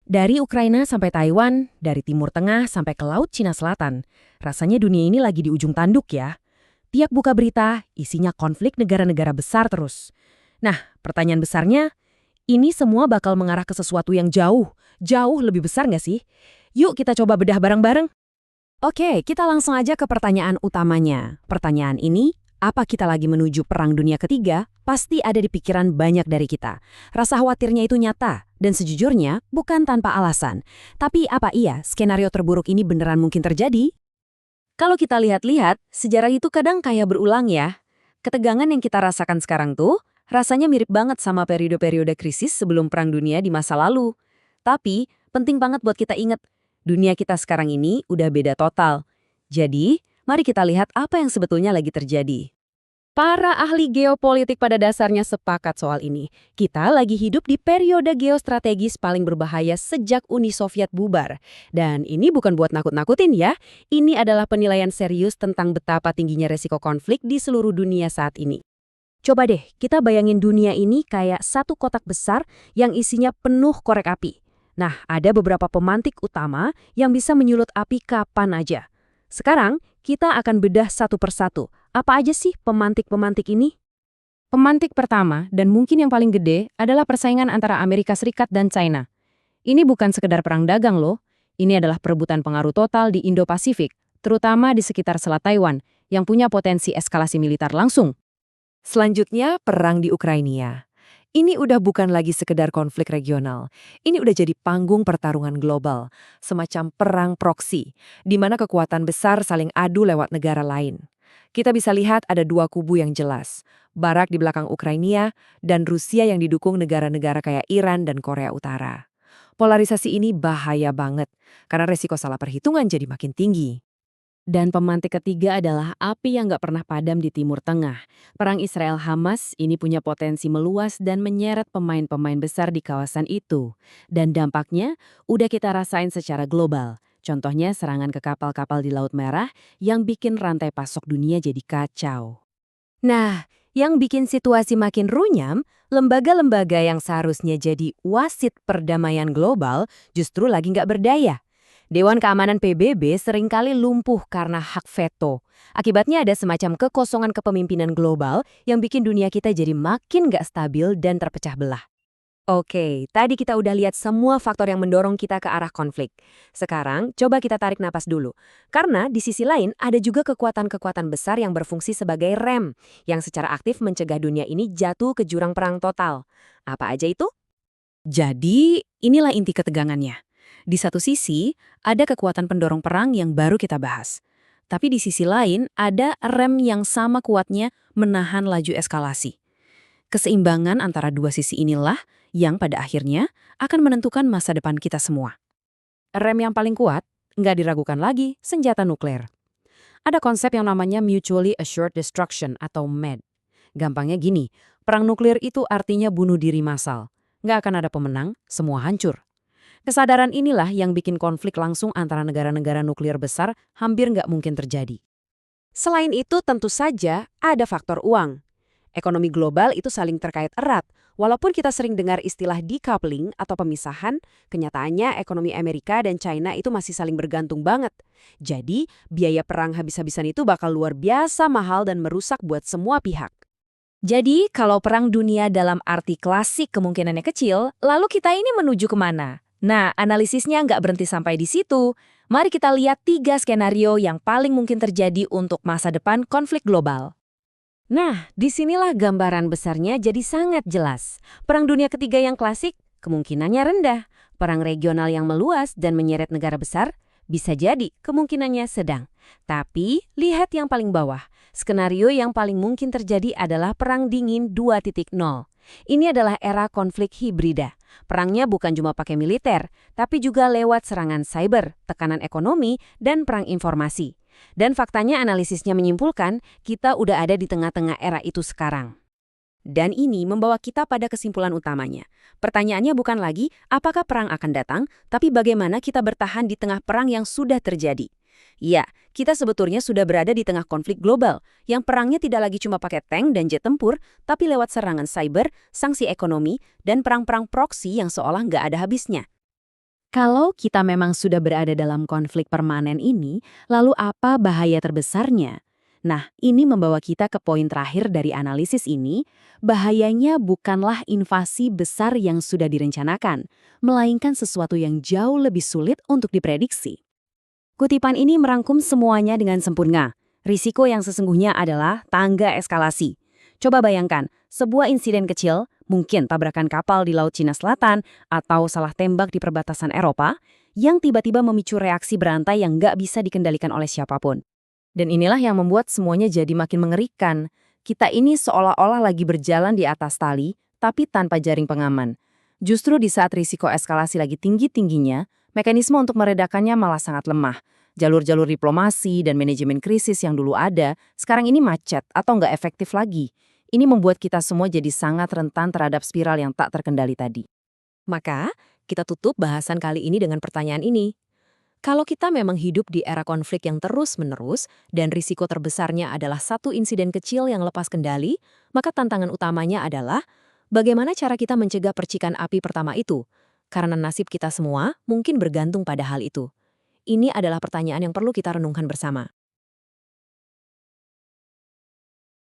Dari Ukraina sampai Taiwan, dari Timur Tengah sampai ke Laut Cina Selatan, rasanya dunia ini lagi di ujung tanduk ya. Tiap buka berita, isinya konflik negara-negara besar terus. Nah, pertanyaan besarnya, ini semua bakal mengarah ke sesuatu yang jauh lebih besar nggak sih? Yuk kita coba bedah bareng-bareng. Oke, kita langsung aja ke pertanyaan utamanya. Pertanyaan ini, apa kita lagi menuju Perang Dunia Ketiga? Pasti ada di pikiran banyak dari kita. Rasa khawatirnya itu nyata, dan sejujurnya bukan tanpa alasan. Tapi apa iya skenario terburuk ini beneran mungkin terjadi? Kalau kita lihat-lihat, sejarah itu kadang kayak berulang ya. Ketegangan yang kita rasakan sekarang tuh, rasanya mirip banget sama periode-periode krisis sebelum Perang Dunia di masa lalu. Tapi, penting banget buat kita ingat, dunia kita sekarang ini udah beda total. Jadi, mari kita lihat apa yang sebetulnya lagi terjadi. Para ahli geopolitik pada dasarnya sepakat soal ini. Kita lagi hidup di periode geostrategis paling berbahaya sejak Uni Soviet bubar. Dan ini bukan buat nakut-nakutin ya. Ini adalah penilaian serius tentang betapa tingginya resiko konflik di seluruh dunia saat ini. Coba deh, kita bayangin dunia ini kayak satu kotak besar yang isinya penuh korek api. Nah, ada beberapa pemantik utama yang bisa menyulut api kapan aja. Sekarang, kita akan bedah satu persatu. Apa aja sih pemantik-pemantik ini? Pemantik pertama, dan mungkin yang paling gede, adalah persaingan antara Amerika Serikat dan China. Ini bukan sekedar perang dagang loh. Ini adalah perebutan pengaruh total di Indo-Pasifik, terutama di sekitar Selat Taiwan, yang punya potensi eskalasi militer langsung. Selanjutnya, perang di Ukraina. Ini udah bukan lagi sekedar konflik regional. Ini udah jadi panggung pertarungan global, semacam perang proksi, di mana kekuatan besar saling adu lewat negara lain. Kita bisa lihat ada dua kubu yang jelas, Barak di belakang Ukraina dan Rusia yang didukung negara-negara kayak Iran dan Korea Utara. Polarisasi ini bahaya banget, karena resiko salah perhitungan jadi makin tinggi. Dan pemantik ketiga adalah api yang nggak pernah padam di Timur Tengah. Perang Israel-Hamas ini punya potensi meluas dan menyeret pemain-pemain besar di kawasan itu. Dan dampaknya udah kita rasain secara global. Contohnya serangan ke kapal-kapal di Laut Merah yang bikin rantai pasok dunia jadi kacau. Nah, yang bikin situasi makin runyam, lembaga-lembaga yang seharusnya jadi wasit perdamaian global justru lagi nggak berdaya. Dewan Keamanan PBB seringkali lumpuh karena hak veto. Akibatnya ada semacam kekosongan kepemimpinan global yang bikin dunia kita jadi makin nggak stabil dan terpecah belah. Oke, tadi kita udah lihat semua faktor yang mendorong kita ke arah konflik. Sekarang, coba kita tarik napas dulu. Karena di sisi lain, ada juga kekuatan-kekuatan besar yang berfungsi sebagai rem, yang secara aktif mencegah dunia ini jatuh ke jurang perang total. Apa aja itu? Jadi, inilah inti ketegangannya. Di satu sisi, ada kekuatan pendorong perang yang baru kita bahas. Tapi di sisi lain, ada rem yang sama kuatnya menahan laju eskalasi. Keseimbangan antara dua sisi inilah yang pada akhirnya akan menentukan masa depan kita semua. Rem yang paling kuat, nggak diragukan lagi, senjata nuklir. Ada konsep yang namanya Mutually Assured Destruction atau MAD. Gampangnya gini, perang nuklir itu artinya bunuh diri massal. Nggak akan ada pemenang, semua hancur. Kesadaran inilah yang bikin konflik langsung antara negara-negara nuklir besar hampir nggak mungkin terjadi. Selain itu tentu saja ada faktor uang. Ekonomi global itu saling terkait erat. Walaupun kita sering dengar istilah decoupling atau pemisahan, kenyataannya ekonomi Amerika dan China itu masih saling bergantung banget. Jadi, biaya perang habis-habisan itu bakal luar biasa mahal dan merusak buat semua pihak. Jadi, kalau perang dunia dalam arti klasik kemungkinannya kecil, lalu kita ini menuju kemana? Nah, analisisnya nggak berhenti sampai di situ. Mari kita lihat 3 skenario yang paling mungkin terjadi untuk masa depan konflik global. Nah, disinilah gambaran besarnya jadi sangat jelas. Perang Dunia Ketiga yang klasik, kemungkinannya rendah. Perang regional yang meluas dan menyeret negara besar, bisa jadi kemungkinannya sedang. Tapi, lihat yang paling bawah. Skenario yang paling mungkin terjadi adalah Perang Dingin 2.0. Ini adalah era konflik hibrida. Perangnya bukan cuma pakai militer, tapi juga lewat serangan cyber, tekanan ekonomi, dan perang informasi. Dan faktanya analisisnya menyimpulkan, kita udah ada di tengah-tengah era itu sekarang. Dan ini membawa kita pada kesimpulan utamanya. Pertanyaannya bukan lagi apakah perang akan datang, tapi bagaimana kita bertahan di tengah perang yang sudah terjadi. Ya, kita sebetulnya sudah berada di tengah konflik global, yang perangnya tidak lagi cuma pakai tank dan jet tempur, tapi lewat serangan cyber, sanksi ekonomi, dan perang-perang proksi yang seolah nggak ada habisnya. Kalau kita memang sudah berada dalam konflik permanen ini, lalu apa bahaya terbesarnya? Nah, ini membawa kita ke poin terakhir dari analisis ini. Bahayanya bukanlah invasi besar yang sudah direncanakan, melainkan sesuatu yang jauh lebih sulit untuk diprediksi. Kutipan ini merangkum semuanya dengan sempurna. Risiko yang sesungguhnya adalah tangga eskalasi. Coba bayangkan, sebuah insiden kecil, mungkin tabrakan kapal di Laut Cina Selatan atau salah tembak di perbatasan Eropa, yang tiba-tiba memicu reaksi berantai yang nggak bisa dikendalikan oleh siapapun. Dan inilah yang membuat semuanya jadi makin mengerikan. Kita ini seolah-olah lagi berjalan di atas tali, tapi tanpa jaring pengaman. Justru di saat risiko eskalasi lagi tinggi-tingginya, mekanisme untuk meredakannya malah sangat lemah. Jalur-jalur diplomasi dan manajemen krisis yang dulu ada, sekarang ini macet atau nggak efektif lagi. Ini membuat kita semua jadi sangat rentan terhadap spiral yang tak terkendali tadi. Maka, kita tutup bahasan kali ini dengan pertanyaan ini. Kalau kita memang hidup di era konflik yang terus-menerus dan risiko terbesarnya adalah satu insiden kecil yang lepas kendali, maka tantangan utamanya adalah bagaimana cara kita mencegah percikan api pertama itu? Karena nasib kita semua mungkin bergantung pada hal itu. Ini adalah pertanyaan yang perlu kita renungkan bersama.